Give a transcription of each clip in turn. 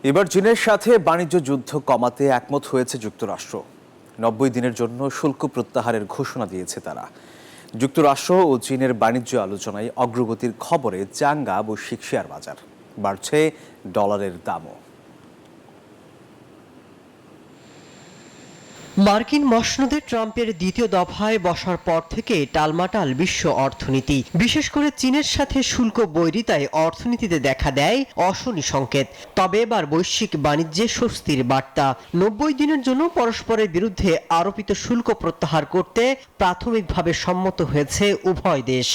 এবার চীনের সাথে বাণিজ্য যুদ্ধ কমাতে একমত হয়েছে যুক্তরাষ্ট্র। 90 দিনের জন্য শুল্ক প্রত্যাহারের ঘোষণা দিয়েছে তারা। যুক্তরাষ্ট্র ও চীনের বাণিজ্য আলোচনায় অগ্রগতির খবরে চাঙ্গা বৈশ্বিক শেয়ার বাজার। বাড়ছে ডলারের দামও। মার্কিন মসনদে ট্রাম্পের দ্বিতীয় দফায় বসার পর থেকে টালমাটাল বিশ্ব অর্থনীতি, বিশেষ করে চীনের সাথে শুল্ক বৈরিতায় অর্থনীতিতে দেখা দেয় অশনি সংকেত। তবে এবার বৈশ্বিক বাণিজ্যে স্বস্তির বার্তা। 90 দিনের জন্য পরস্পরের বিরুদ্ধে আরোপিত শুল্ক প্রত্যাহার করতে প্রাথমিকভাবে সম্মত হয়েছে উভয় দেশ।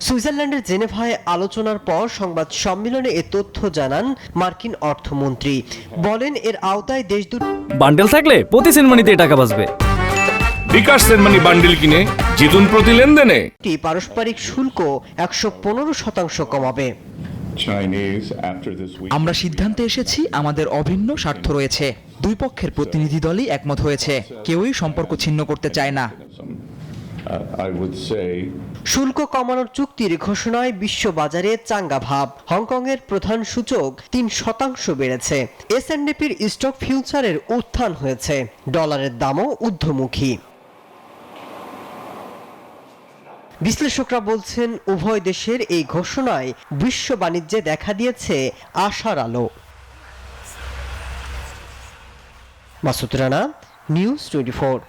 সুইজারল্যান্ডের জেনেভায় আলোচনার পর সংবাদ সম্মেলনে এ তথ্য জানান মার্কিন অর্থমন্ত্রী। বলেন, এর আওতায় দেশ দুটি বান্ডেল থাকলে প্রতি সেনমানিতে টাকা বাঁচবে। বিকাশ সেনমানি বান্ডেল কিনে জিতুন প্রতি লেনদেনে। পারস্পরিক শুল্ক 115% কমাবে। আমরা সিদ্ধান্তে এসেছি, আমাদের অভিন্ন স্বার্থ রয়েছে। দুই পক্ষের প্রতিনিধি দলই একমত হয়েছে, কেউই সম্পর্ক ছিন্ন করতে চায় না। শুল্ক কমানোর চুক্তির ঘোষণায় বিশ্ববাজারে চাঙ্গা ভাব। হংকংয়ের প্রধান সূচক 3% বেড়েছে। S&Pর স্টক ফিউচারের উত্থান হয়েছে। ডলারের দামও ঊর্ধ্বমুখী। বিশ্লেষকরা বলছেন, উভয় দেশের এই ঘোষণায় বিশ্ব বাণিজ্যে দেখা দিয়েছে আশার আলো। মাসুদ রানা, নিউজ 24।